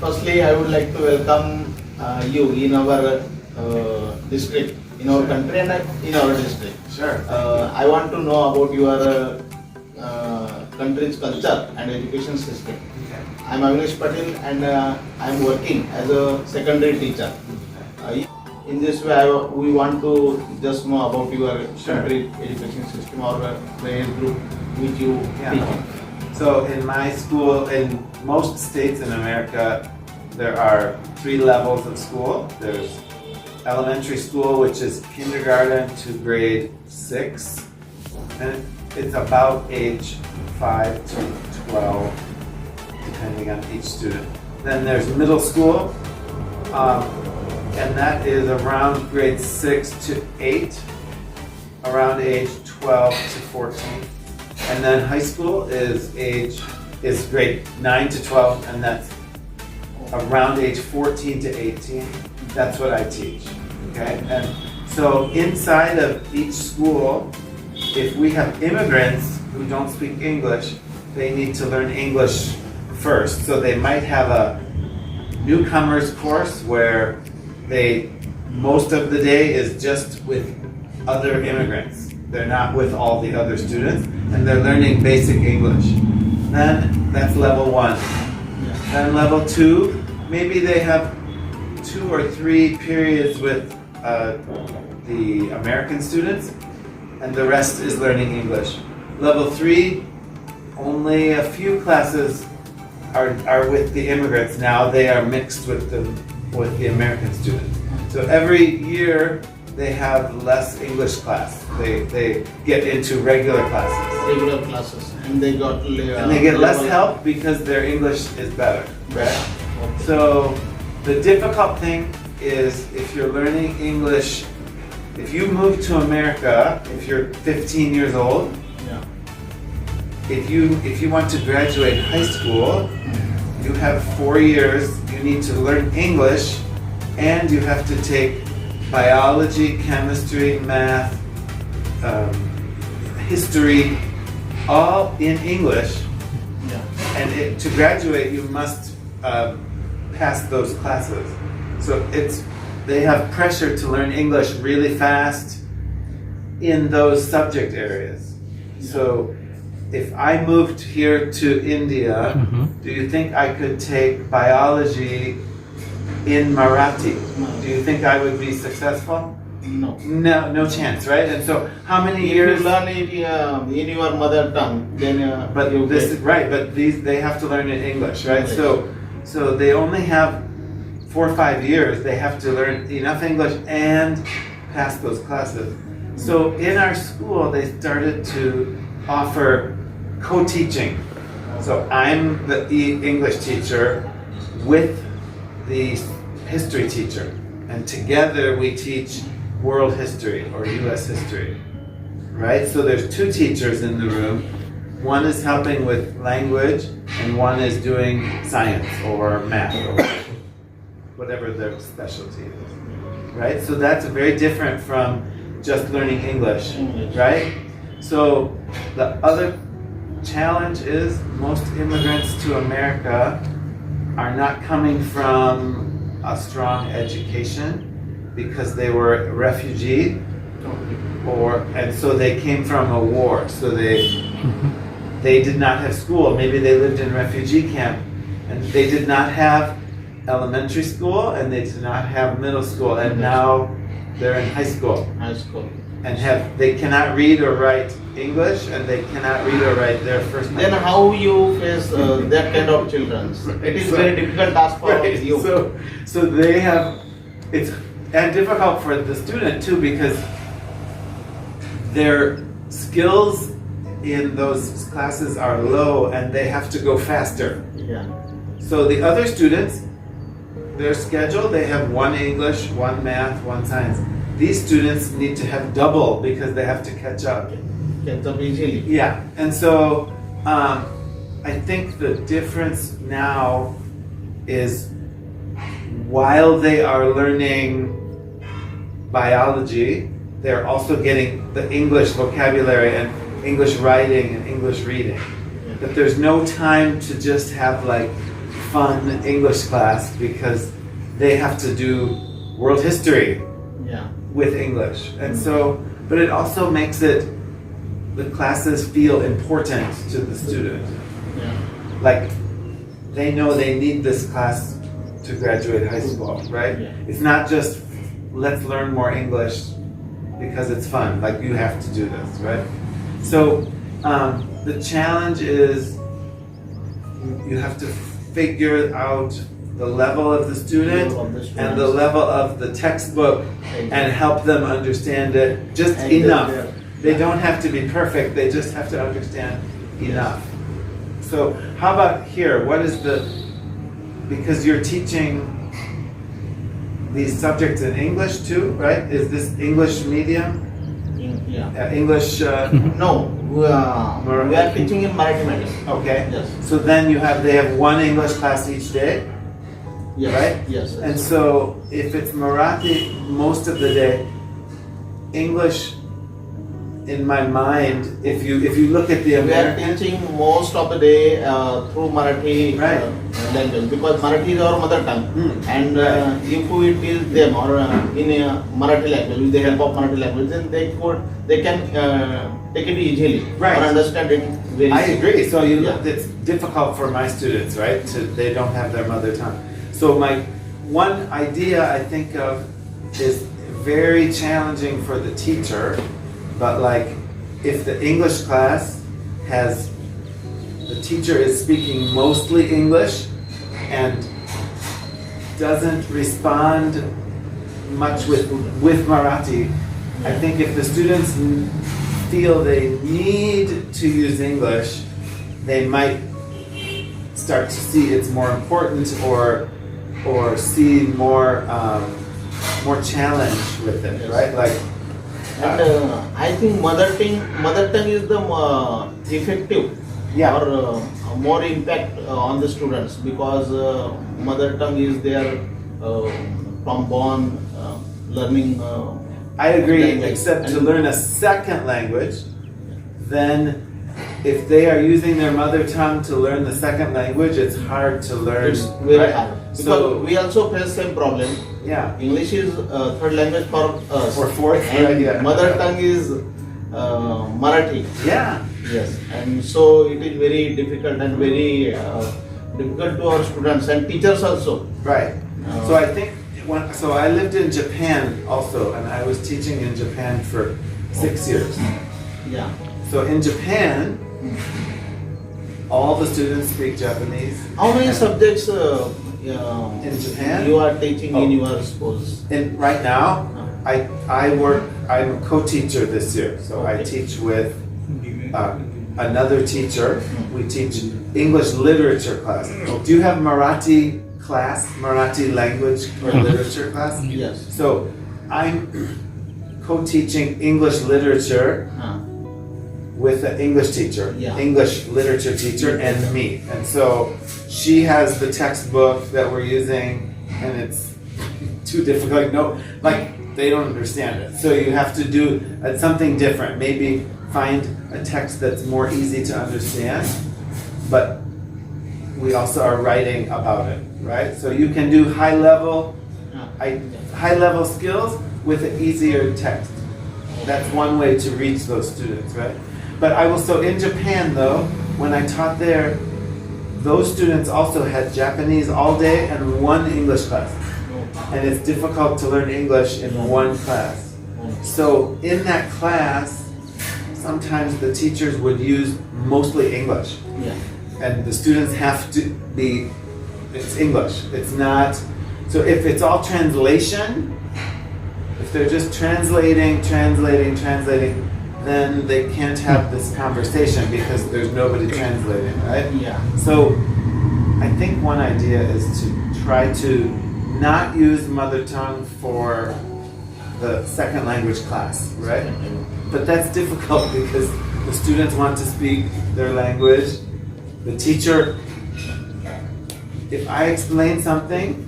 Firstly, I would like to welcome you in our district, in our country and in our district. Sure. I want to know about your country's culture and education system. Okay. I am Avinash Patil and I am working as a secondary teacher. In this way, we want to just know about your country education system or the age group which you teach. So in my school, in most states in America, there are 3 levels of school. There's elementary school, which is kindergarten to grade 6, and it's about age 5 to 12, depending on each student. Then there's middle school, and that is around grade 6 to 8, around age 12 to 14. And then high school is grade 9 to 12, and that's around age 14 to 18. That's what I teach. Okay? And so inside of each school, if we have immigrants who don't speak English, they need to learn English first. So they might have a newcomers course where most of the day is just with other immigrants. They're not with all the other students, and they're learning basic English. Then that's level 1. Then level 2, maybe they have 2 or 3 periods with the American students, and the rest is learning English. Level 3, only a few classes are with the immigrants. Now they are mixed with the American students. So every year they have less English class. They get into regular classes. Regular classes, and they get less help because their English is better, right? Okay. So the difficult thing is if you're learning English, if you move to America, if you're 15 years old, if you want to graduate high school, you have 4 years. You need to learn English, and you have to take biology, chemistry, math, history, all in English. And to graduate, you must pass those classes. So they have pressure to learn English really fast in those subject areas. So if I moved here to India, do you think I could take biology in Marathi? Do you think I would be successful? No. No chance, right? And so, how many years? If you learn it in your mother tongue, then. But they have to learn it in English, right? So they only have 4 or 5 years. They have to learn enough English and pass those classes. So in our school, they started to offer co-teaching. So I'm the English teacher with the history teacher, and together we teach world history or US history, right? So there's 2 teachers in the room. One is helping with language, and one is doing science or math or whatever their specialty is, right? So that's very different from just learning English, right? So the other challenge is most immigrants to America are not coming from a strong education because they were a refugee, and so they came from a war. So they did not have school. Maybe they lived in refugee camp, and they did not have elementary school, and they did not have middle school, and now they're in high school. And they cannot read or write English, and they cannot read or write their first language. Then how you face that kind of children? It is very difficult task for you. So they have, and difficult for the student too, because their skills in those classes are low, and they have to go faster. So the other students, their schedule, they have 1 English, 1 math, 1 science. These students need to have double because they have to catch up. Catch up easily. Yeah, and so I think the difference now is while they are learning biology, they're also getting the English vocabulary and English writing and English reading. But there's no time to just have like fun English class because they have to do world history Yeah. with English. And so, but it also makes it, the classes feel important to the student. Yeah. Like, they know they need this class to graduate high school, right? Yeah. It's not just, let's learn more English because it's fun, like you have to do this, right? So, the challenge is you have to figure out the level of the student Level of the students. and the level of the textbook and help them understand it just And enough. They yeah. don't have to be perfect, they just have to understand enough. So how about here? What is the, because you're teaching these subjects in English too, right? Is this English medium? Yeah. English, No, we are teaching in Marathi medium. okay. Yes. So then they have one English class each day, Yes. right? Yes. And so if it's Marathi most of the day, English, in my mind, if you look at the We are American, teaching most of the day through Marathi Right. language because Marathi is our mother tongue. And if we teach them or in Marathi language with the help of Marathi language, then they can take it easily Right. or understand it very I easily. agree. So Yeah. it's difficult for my students, right? They don't have their mother tongue. So my one idea I think of is very challenging for the teacher, but like if the English class has, the teacher is speaking mostly English and doesn't respond much with Marathi, I think if the students feel they need to use English, they might start to see it's more important or see more challenge with it, Yes. right? Like, And I think mother tongue is the effective Yeah. or more impact on the students because mother tongue is their from born learning. I agree, language. except to And- learn a second language, then if they are using their mother tongue to learn the second language, it's hard to learn. It's very right? hard because So, we also face same problem. yeah. English is third language for us. Or fourth, and right, yeah. mother tongue is Marathi. Yeah. Yes, and so it is very difficult and very difficult to our students and teachers also. Right. So I think so I lived in Japan also, and I was teaching in Japan for 6 years. Yeah. So in Japan, all the students speak Japanese. How many subjects In Japan? you are teaching in Oh. your schools? And right now, I'm a co-teacher this year, so I Okay. teach with another teacher. We teach English literature class. Do you have Marathi class, Marathi language or literature class? Yes. So I'm co-teaching English literature with an English teacher, Yeah. English literature teacher, and me. And so she has the textbook that we're using, and it's too difficult. No, like they don't understand it. So you have to do something different. Maybe find a text that's more easy to understand, but we also are writing about it, right? So you can do high level skills with an easier text. That's one way to reach those students, right? But so in Japan though, when I taught there, those students also had Japanese all day and one English class. And it's difficult to learn English in one class. So in that class, sometimes the teachers would use mostly English. Yeah. And the students have to be, it's English. It's not, so if it's all translation, if they're just translating, then they can't have this conversation because there's nobody translating, right? Yeah. So I think one idea is to try to not use mother tongue for the second language class, right? But that's difficult because the students want to speak their language. The teacher, if I explain something,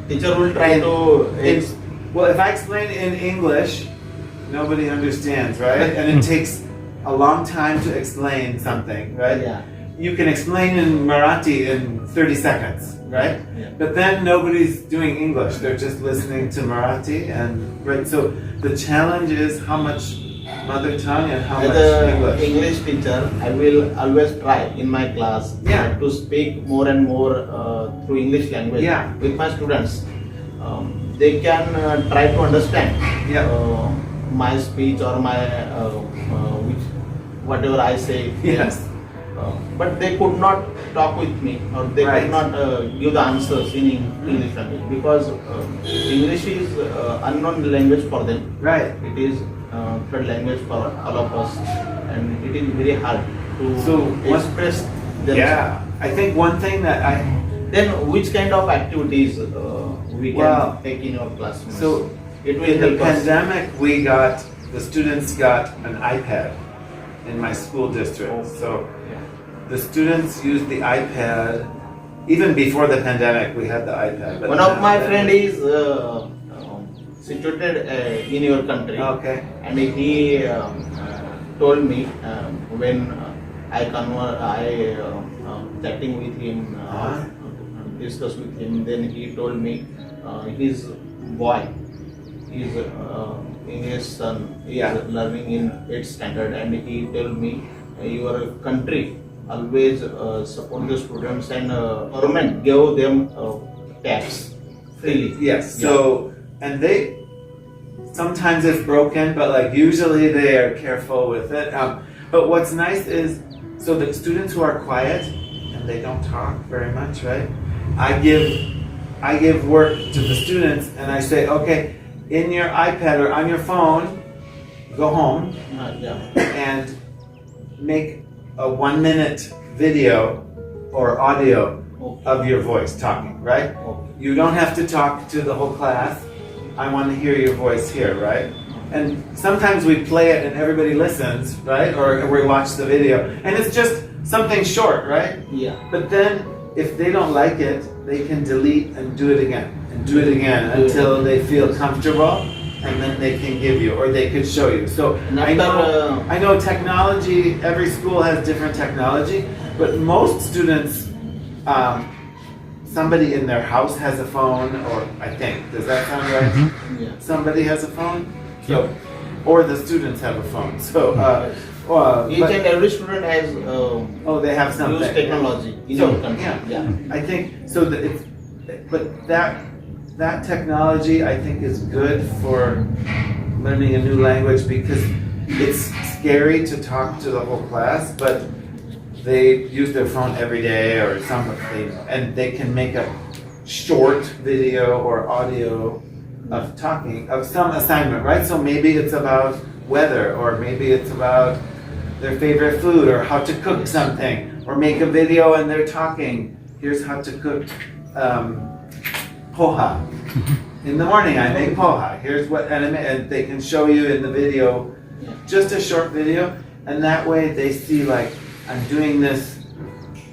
Teacher will try to. well, if I explain in English, nobody understands, right? And it takes a long time to explain something, right? Yeah. you can explain in Marathi in 30 seconds, right? Yeah. But then nobody's doing English. They're just listening to Marathi, and right. So the challenge is how much mother tongue and how As much an English. English teacher, I will always try in my class Yeah. to speak more and more through English language Yeah. with my students. They can try to understand Yeah. my speech or my which whatever I say. Yes. But they could not talk with me, or they Right. could not give the answers in English language, because English is unknown language for them. Right. It is third language for all of us, and it is very hard to So what- express themselves. Yeah. I think one thing that Then which kind of activities we can Well, take in your classroom? so it will in the help us. pandemic, the students got an iPad in my school district. So the students used the iPad. Even before the pandemic, we had the iPad. But One of now my that- friend is situated in your country, Okay. and he told me when I chatting with him, discuss with him. Then he told me his boy, his English son, is Yeah. learning in 8th standard, and he told me your country always support the students, and government gave them tax freely. Yes. So and they sometimes it's broken, but like usually they are careful with it. But what's nice is so the students who are quiet and they don't talk very much, right? I give work to the students and I say, okay, in your iPad or on your phone, go home Yeah. and make a 1-minute video or audio of your voice talking, right? Okay. You don't have to talk to the whole class. I want to hear your voice here, right? And sometimes we play it and everybody listens, right? Or we watch the video. And it's just something short, right? Yeah. But then if they don't like it, they can delete and do it again and do it again until they feel comfortable, and then they can give you or they could show you. So I know technology, every school has different technology, but most students, somebody in their house has a phone, or I think, does that sound right? Yeah. Somebody has a phone? So, or the students have a phone. So, Each but- and every student has oh, they have something. used technology in So, our country. yeah. I think so. That it's, but that technology I think is good for learning a new language because it's scary to talk to the whole class, but they use their phone every day or something, and they can make a short video or audio of talking of some assignment, right? So maybe it's about weather, or maybe it's about their favorite food, or how to cook something, or make a video and they're talking. Here's how to cook poha. In the morning I make poha. Here's what, and they can show you in the video, just a short video, and that way they see like, I'm doing this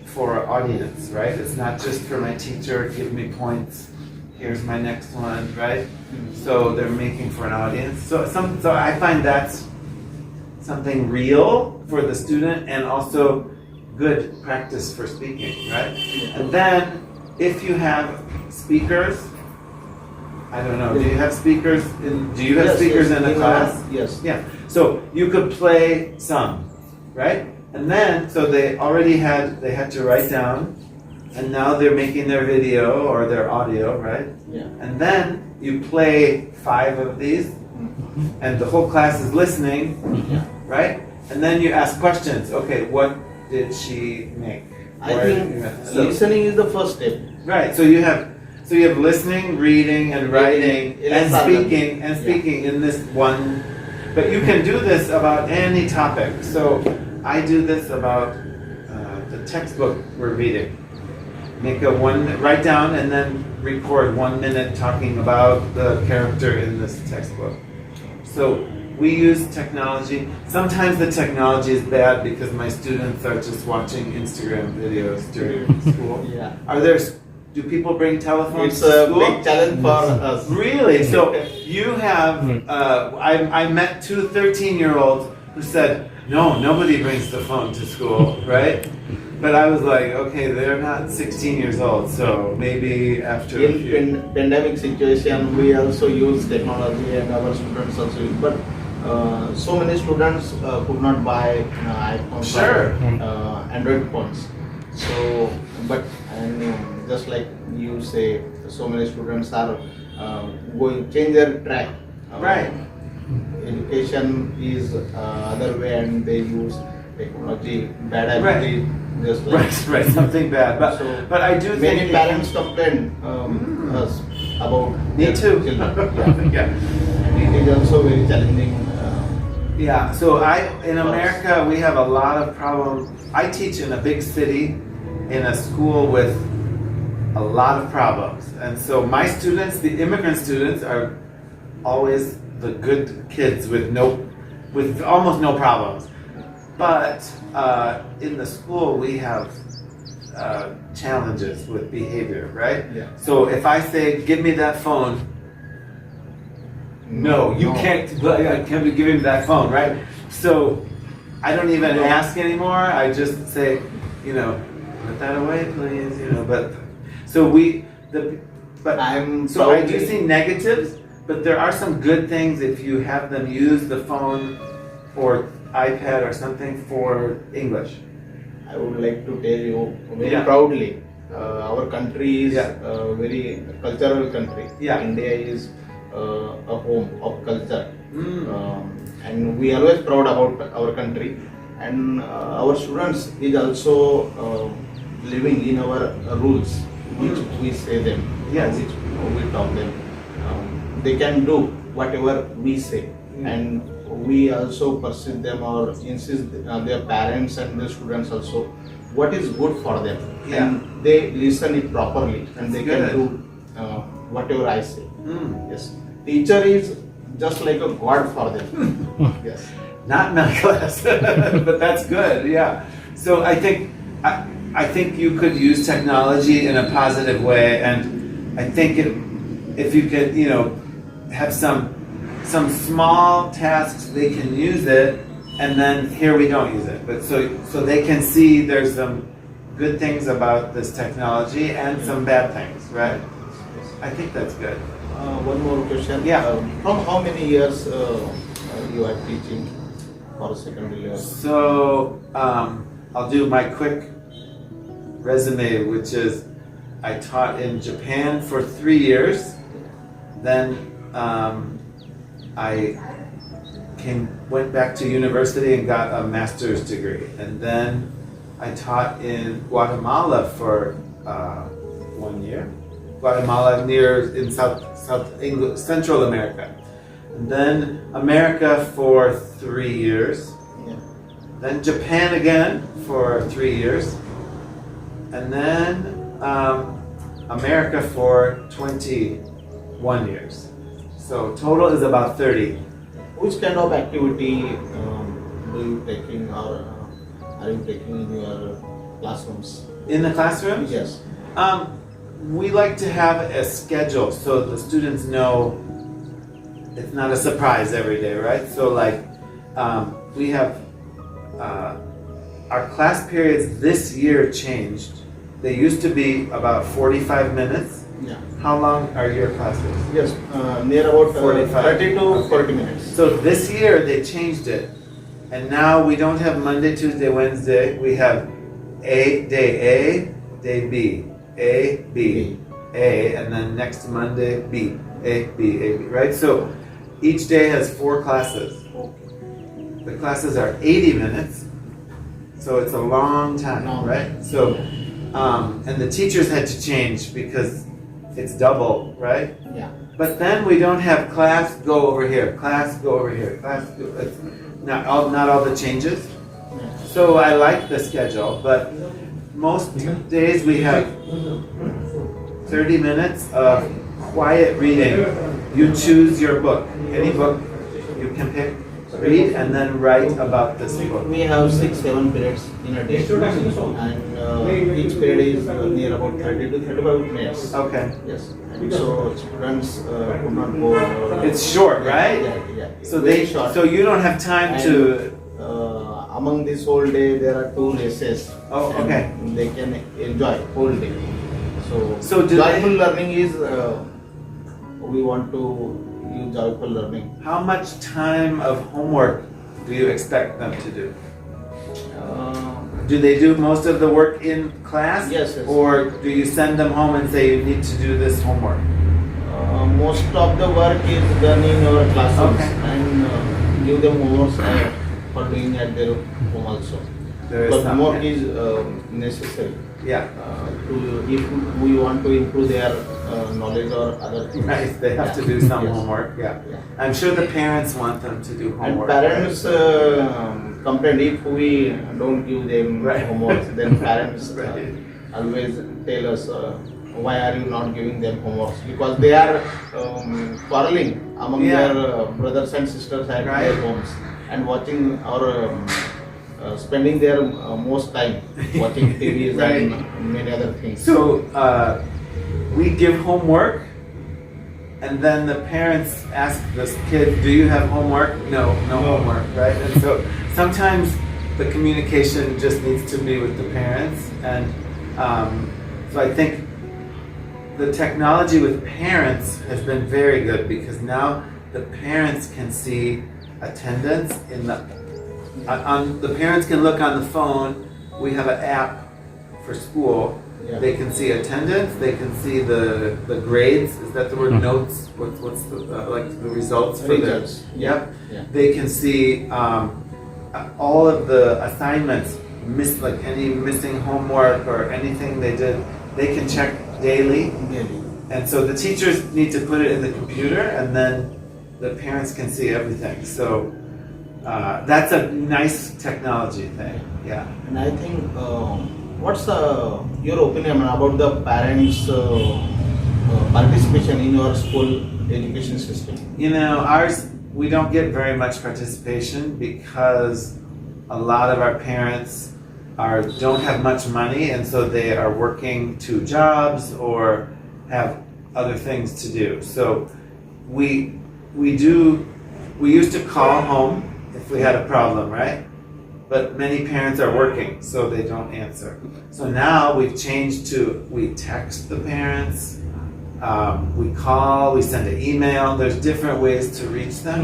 for an audience, right? It's not just for my teacher, give me points, here's my next one, right? So they're making for an audience. So I find that's something real for the student and also good practice for speaking, right? And then if you have speakers, I don't know, do you have speakers in the class? Yes. Yeah. So you could play some, right? And then, so they had to write down, and now they're making their video or their audio, right? Yeah. And then you play 5 of these, and the whole class is listening, Yeah. right? And then you ask questions. Okay, what did she make? I think listening is the first step. Right. So you have listening, reading, and writing, and Yeah. speaking in this one. But you can do this about any topic. So I do this about the textbook we're reading. Write down and then record 1 minute talking about the character in this textbook. So we use technology. Sometimes the technology is bad because my students are just watching Instagram videos during school. Yeah. Do people bring telephones It's to a school? big challenge for us. Really? So you have, I met 2 13-year-olds who said, no, nobody brings the phone to school, right? But I was like, okay, they're not 16 years old, so maybe after a few. In pandemic situation, we also use technology and our students also use. But so many students could not buy iPhones Sure. or Android phones. So, but and just like you say, so many students are going change their track. Right. Education is other way, and they use technology bad habit. Right. Just like Right, something bad. But So, but I do many think parents complain us about Me their too. children. yeah. And it is also very challenging. Yeah, so in America we have a lot of problems. I teach in a big city in a school with a lot of problems. And so my students, the immigrant students, are always the good kids with almost no problems. But in the school we have challenges with behavior, right? Yeah. So if I say, give me that phone, no, you can't. I can't be giving that phone, right? So I don't even ask anymore. I just say, put that away, please. But so I do see negatives, but there are some good things if you have them use the phone or iPad or something for English. I would like to tell you very Yeah. proudly, our country is Yeah. a very cultural country. Yeah. India is a home of culture. Mm. And we always proud about our country, and our students is also living in our rules, which we say them, Yes. which we talk them. They can do whatever we say, and we also perceive them or insist their parents and the students also what is good for them, Yeah. and they listen it properly, and they Good. can do whatever I say. Mm. Yes, teacher is just like a god for them. Yes. Not in my class, but that's good. Yeah. So I think you could use technology in a positive way, and I think if you could, have some small tasks they can use it, and then here we don't use it, but so they can see there's some good things about this technology and some bad things, right? I think that's good. One more question. Yeah. From how many years you are teaching for secondary level? So I'll do my quick resume, which is I taught in Japan for 3 years. Then I went back to university and got a master's degree. And then I taught in Guatemala for 1 year. Guatemala in Central America. And then America for 3 years. Yeah. Then Japan again for 3 years. And then America for 21 years. So total is about 30. Which kind of activity do you taking, or are you taking in your classrooms? In the classrooms? Yes. We like to have a schedule so the students know it's not a surprise every day, right? So like we have our class periods this year changed. They used to be about 45 minutes. Yeah. How long are your classes? Yes. Near about 45. 30 to 40 minutes. So this year they changed it. And now we don't have Monday, Tuesday, Wednesday. We have day A, B. A, B, A, and then next Monday, B, A, B, A, B, right? So each day has 4 classes. The classes are 80 minutes, so it's a long time, right? So, and the teachers had to change because it's double, right? Yeah. But then we don't have class, go over here, class, go over here, class, go, it's not all the changes. So I like the schedule, but most days we have 30 minutes of quiet reading. You choose your book, any book you can pick, read, and then write about this book. We have 6-7 periods in a day, and each period is near about 30 to 35 minutes. Okay. Yes. And so students could not go. It's short, right? Yeah. So Very short. so you don't have time And, to. among this whole day there are two races. Oh, and okay. They can enjoy whole day. So do joyful they- learning is we want to use joyful learning. How much time of homework do you expect them to do? Do they do most of the work in class? Yes, yes. Or do you send them home and say you need to do this homework? Most of the work is done in our classrooms Okay. and give them homework for doing at their home also. There is But some, homework yeah. is necessary Yeah. if we want to improve their knowledge or other things. Right, they have to do some Yes. homework, yeah. Yeah. I'm sure the parents want them to do And homework. parents complain if we don't give them Right. homework, then parents Right. always tell us why are you not giving them homework, because they are quarreling among Yeah. their brothers and sisters at Right. their homes and watching or spending their most time watching TVs Right. and many other things. So we give homework, and then the parents ask the kid, "Do you have homework?" No, no homework, right? And so sometimes the communication just needs to be with the parents, and so I think the technology with parents has been very good because now the parents can see attendance in the on the parents can look on the phone. We have an app for school. Yeah. They can see attendance. They can see the grades. Is that the word? Mhm. Notes. What's the like the results for Results. the? Yep. Yeah. They can see all of the assignments. Like any missing homework or anything they did. They can check daily. Really. And so the teachers need to put it in the computer, and then the parents can see everything. So that's a nice technology thing. Yeah. And I think, what's your opinion about the parents' participation in your school education system? You know, ours, we don't get very much participation because a lot of our parents don't have much money, and so they are working two jobs or have other things to do. So we used to call home if we had a problem, right? But many parents are working, so they don't answer. So now we've changed to we text the parents, we call, we send an email. There's different ways to reach them,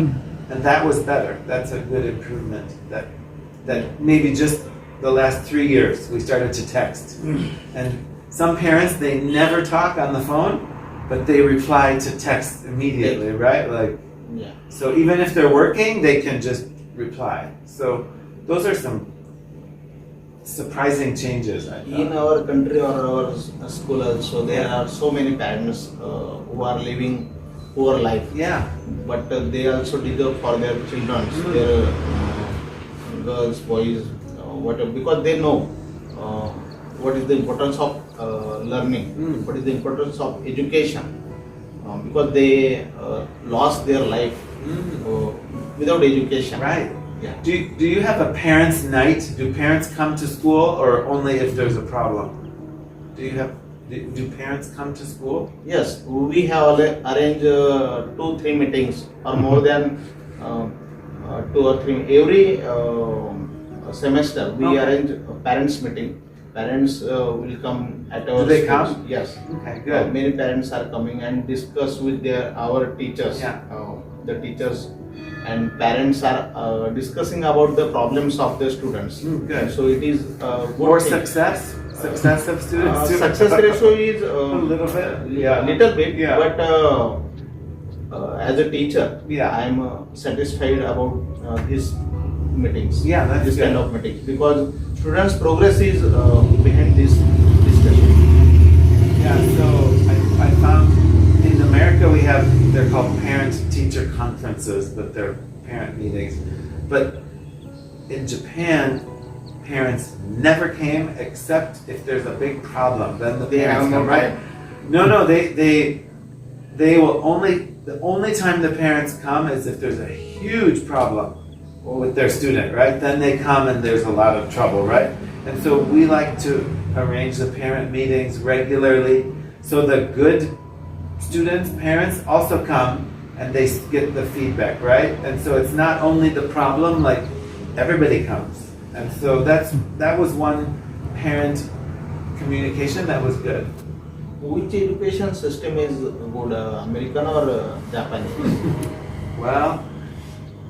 and that was better. That's a good improvement. That maybe just the last 3 years we started to text, and some parents they never talk on the phone, but they reply to text immediately, right? Like. Yeah. So even if they're working, they can just reply. So those are some surprising changes, I In thought. our country or our school also, there are so many parents who are living poor life, Yeah. but they also deserve for their children, their girls, boys, whatever, because they know what is the importance of learning, what is the importance of education, because they lost their life without education. Right. Yeah. Do you have a parents' night? Do parents come to school or only if there's a problem? Do parents come to school? Yes, we have arranged 2-3 meetings or more than 2 or 3 every semester. We Okay. arrange a parents meeting. Parents will come at our Do they schools. come? Yes. Okay, good. Many parents are coming and discuss with our teachers. Yeah. The teachers and parents are discussing about the problems of the students. Good. So it is More good thing. success of students. too? Success ratio is A little bit, yeah, little bit, Yeah. but as a teacher, Yeah. I am satisfied about these meetings. Yeah, that's this good. kind of meetings, because students' progress is behind this discussion. Yeah, so I found in America we have, they're called parent-teacher conferences, but they're parent meetings. But in Japan, parents never came except if there's a big problem. Then the They parents have no come, right? time. No, they will the only time the parents come is if there's a huge problem with their student, right? Then they come and there's a lot of trouble, right? And so we like to arrange the parent meetings regularly so the good students, parents also come and they get the feedback, right? And so it's not only the problem, like everybody comes And so that was one parent communication that was good. Which education system is good, American or Japanese? Well,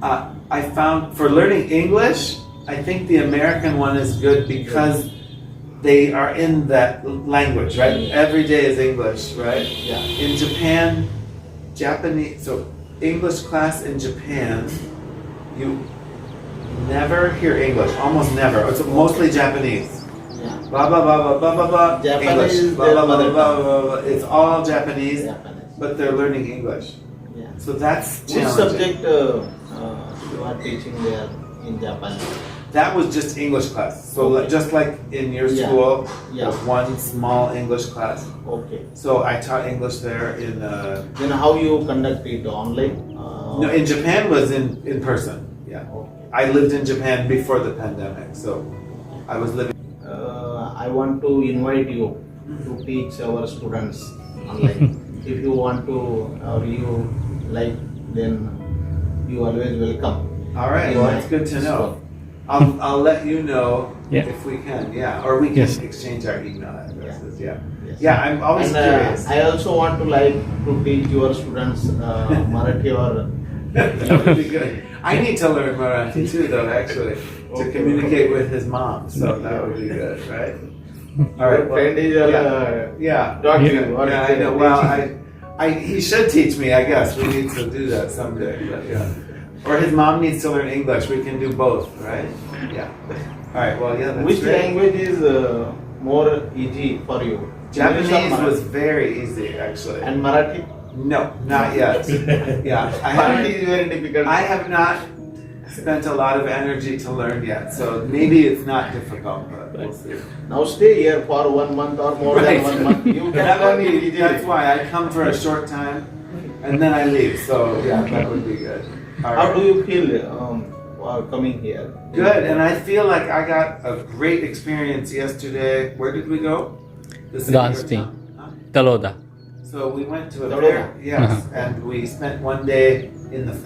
I found for learning English, I think the American one is good because they are in that language, right? Every day is English, right? Yeah. In Japan, Japanese, so English class in Japan, you never hear English, almost never. It's mostly Japanese. Yeah. Blah blah blah blah blah blah blah. Japanese English. is Blah their blah blah mother blah tongue. blah blah. It's all Japanese, Japanese. but they're learning English. Yeah. So that's Which challenging. subject you are teaching there in Japan? That was just English class. So Okay. just like in your Yeah. school, Yeah. there's one small English class. Okay. So I taught English there in. Then how you conduct it online? No, in Japan was in person. Yeah, Okay. I lived in Japan before the pandemic, so I was living. I want to invite you to teach our students online. If you want to or you like, then you always welcome. All right, Yeah. well, that's good to know. I'll let you know Yeah. if we can. Yeah, or we can Yes. exchange our email addresses. Yeah, Yes. yeah. I'm always And curious. I also want to like to teach your students Marathi or That would be good. I need to learn Marathi too, though, actually, to Okay. communicate with his mom. So that would be good, right? All your right. friend is Yeah. taught Yeah. you. or Yeah, I know. Well, he should teach me. I guess we need to do that someday. But yeah. Or his mom needs to learn English. We can do both, right? Yeah. All right. Well, yeah. That's Which great. language is more easy for you? English or Japanese Marathi? was very easy, actually. And Marathi? No, not yet. Yeah, Marathi is very difficult. I have not spent a lot of energy to learn yet, so maybe it's not difficult, but we'll see. Now stay here for 1 month or more Right. than 1 month. You can That would learn it be, easily. that's why I come for a short time and then I leave. So yeah, that would be good. All How right. do you feel while coming here? Good, and I feel like I got a great experience yesterday. Where did we go? The city or Dancing. town? Huh? Taloda. So we went to a Taloda. fair, yes, and we spent one day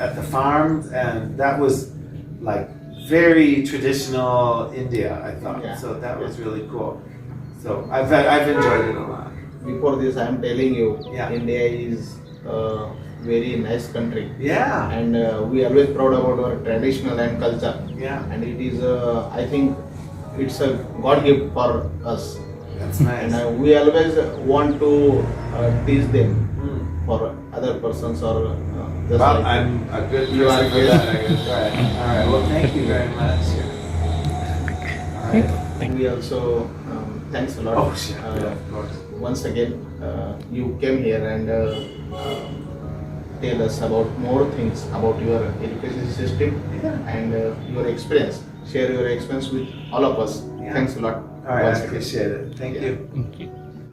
at the farms, and that was like very traditional India, I thought. Yeah. So that was really cool. So I've enjoyed it a lot. Before this, I am telling you, Yeah. India is a very nice country. Yeah, And we are always proud about our traditional and culture. yeah, And it is, I think, it's a God gift for us. that's And nice. we always want to teach them Mm. for other persons or just Well, like I'm a good You are person for good. that, I guess. Right. All right. Well, thank you very much. All right. we also thanks a lot. Oh, shit. Yeah, of course. Once again, you came here and tell us about more things about your education system and your experience. Share your experience with all of us. Yeah. Thanks a lot. All right. Once I again. appreciate it. Thank Yeah. you. Thank you.